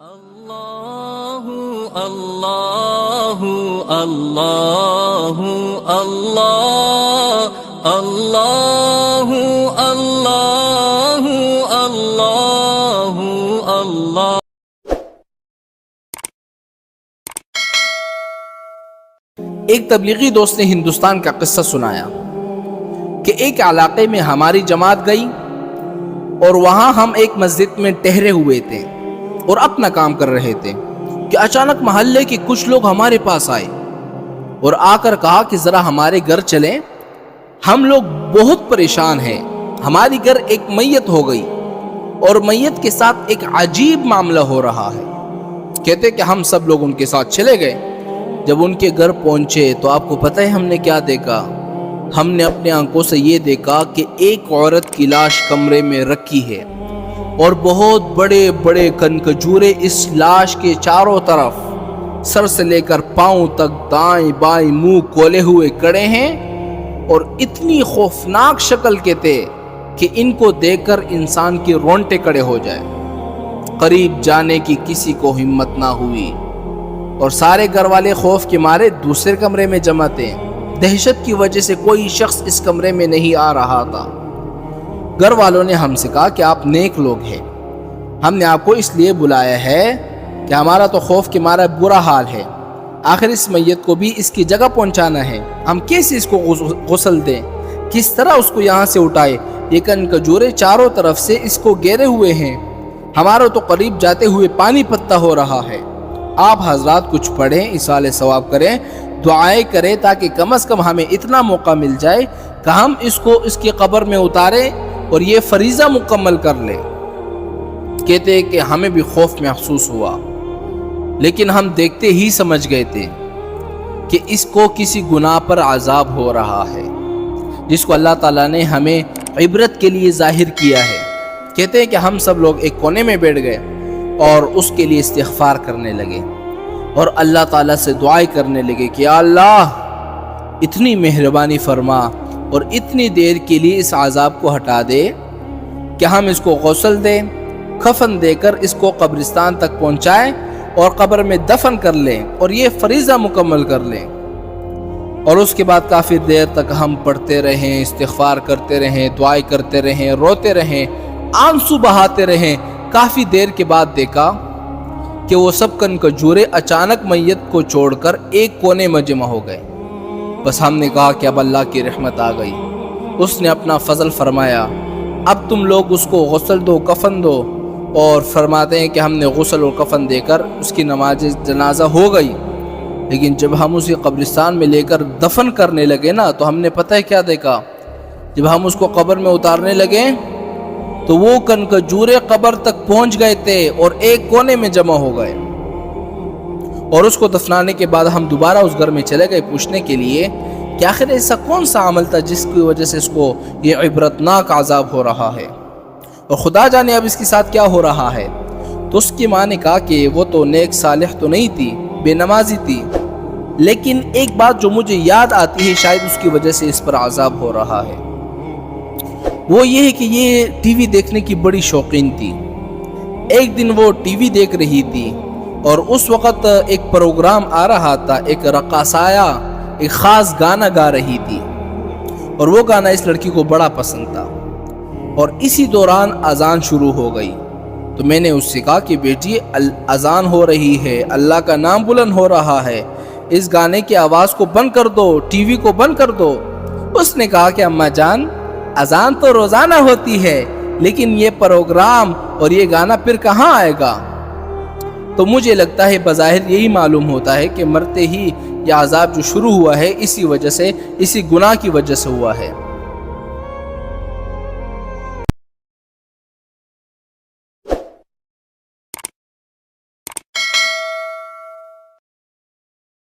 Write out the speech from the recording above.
اللہ اللہ اللہ اللہ اللہ اللہ اللہ اللہ۔ ایک تبلیغی دوست نے ہندوستان کا قصہ سنایا کہ ایک علاقے میں ہماری جماعت گئی اور وہاں ہم ایک مسجد میں ٹہرے ہوئے تھے اور اپنا کام کر رہے تھے کہ اچانک محلے کے کچھ لوگ ہمارے پاس آئے اور آ کر کہا کہ ذرا ہمارے گھر چلیں، ہم لوگ بہت پریشان ہیں، ہماری گھر ایک میت ہو گئی اور میت کے ساتھ ایک عجیب معاملہ ہو رہا ہے۔ کہتے کہ ہم سب لوگ ان کے ساتھ چلے گئے۔ جب ان کے گھر پہنچے تو آپ کو پتہ ہے ہم نے کیا دیکھا؟ ہم نے اپنے آنکھوں سے یہ دیکھا کہ ایک عورت کی لاش کمرے میں رکھی ہے اور بہت بڑے بڑے کھجورے اس لاش کے چاروں طرف سر سے لے کر پاؤں تک دائیں بائیں منہ کھولے ہوئے کڑے ہیں، اور اتنی خوفناک شکل کے تھے کہ ان کو دیکھ کر انسان کے رونٹے کھڑے ہو جائے۔ قریب جانے کی کسی کو ہمت نہ ہوئی اور سارے گھر والے خوف کے مارے دوسرے کمرے میں جمع تھے۔ دہشت کی وجہ سے کوئی شخص اس کمرے میں نہیں آ رہا تھا۔ گھر والوں نے ہم سے کہا کہ آپ نیک لوگ ہیں، ہم نے آپ کو اس لیے بلایا ہے کہ ہمارا تو خوف کے مارا برا حال ہے، آخر اس میت کو بھی اس کی جگہ پہنچانا ہے، ہم کیسے اس کو غسل دیں، کس طرح اس کو یہاں سے اٹھائے؟ یہ کھجورے چاروں طرف سے اس کو گھیرے ہوئے ہیں، ہمارا تو قریب جاتے ہوئے پانی پتا ہو رہا ہے۔ آپ حضرات کچھ پڑھیں، ایصال ثواب کریں، دعائیں کریں تاکہ کم از کم ہمیں اتنا موقع مل جائے کہ ہم اس کو اس کی قبر میں اتاریں اور یہ فریضہ مکمل کر لیں۔ کہتے ہیں کہ ہمیں بھی خوف محسوس ہوا، لیکن ہم دیکھتے ہی سمجھ گئے تھے کہ اس کو کسی گناہ پر عذاب ہو رہا ہے جس کو اللہ تعالیٰ نے ہمیں عبرت کے لیے ظاہر کیا ہے۔ کہتے ہیں کہ ہم سب لوگ ایک کونے میں بیٹھ گئے اور اس کے لیے استغفار کرنے لگے اور اللہ تعالیٰ سے دعائیں کرنے لگے کہ یا اللہ اتنی مہربانی فرما اور اتنی دیر کے لیے اس عذاب کو ہٹا دے کہ ہم اس کو غسل دیں، کفن دے کر اس کو قبرستان تک پہنچائیں اور قبر میں دفن کر لیں اور یہ فریضہ مکمل کر لیں۔ اور اس کے بعد کافی دیر تک ہم پڑھتے رہیں، استغفار کرتے رہیں، دعائیں کرتے رہیں، روتے رہیں، آنسو بہاتے رہیں۔ کافی دیر کے بعد دیکھا کہ وہ سب کھجورے اچانک میت کو چھوڑ کر ایک کونے میں جمع ہو گئے۔ بس ہم نے کہا کہ اب اللہ کی رحمت آ گئی، اس نے اپنا فضل فرمایا، اب تم لوگ اس کو غسل دو، کفن دو۔ اور فرماتے ہیں کہ ہم نے غسل اور کفن دے کر اس کی نماز جنازہ ہو گئی، لیکن جب ہم اسے قبرستان میں لے کر دفن کرنے لگے نا تو ہم نے پتہ ہے کیا دیکھا؟ جب ہم اس کو قبر میں اتارنے لگے تو وہ کھجورے قبر تک پہنچ گئے تھے اور ایک کونے میں جمع ہو گئے۔ اور اس کو دفنانے کے بعد ہم دوبارہ اس گھر میں چلے گئے پوچھنے کے لیے کہ آخر ایسا کون سا عمل تھا جس کی وجہ سے اس کو یہ عبرتناک عذاب ہو رہا ہے، اور خدا جانے اب اس کے ساتھ کیا ہو رہا ہے۔ تو اس کی ماں نے کہا کہ وہ تو نیک صالح تو نہیں تھی، بے نمازی تھی، لیکن ایک بات جو مجھے یاد آتی ہے شاید اس کی وجہ سے اس پر عذاب ہو رہا ہے، وہ یہ ہے کہ یہ ٹی وی دیکھنے کی بڑی شوقین تھی۔ ایک دن وہ ٹی وی دیکھ رہی تھی اور اس وقت ایک پروگرام آ رہا تھا، ایک رقاصایا ایک خاص گانا گا رہی تھی اور وہ گانا اس لڑکی کو بڑا پسند تھا، اور اسی دوران اذان شروع ہو گئی۔ تو میں نے اس سے کہا کہ بیٹی اذان ہو رہی ہے، اللہ کا نام بلند ہو رہا ہے، اس گانے کی آواز کو بند کر دو، ٹی وی کو بند کر دو۔ اس نے کہا کہ اماں جان اذان تو روزانہ ہوتی ہے، لیکن یہ پروگرام اور یہ گانا پھر کہاں آئے گا؟ تو مجھے لگتا ہے بظاہر یہی معلوم ہوتا ہے کہ مرتے ہی یہ عذاب جو شروع ہوا ہے اسی وجہ سے، اسی گناہ کی وجہ سے ہوا ہے۔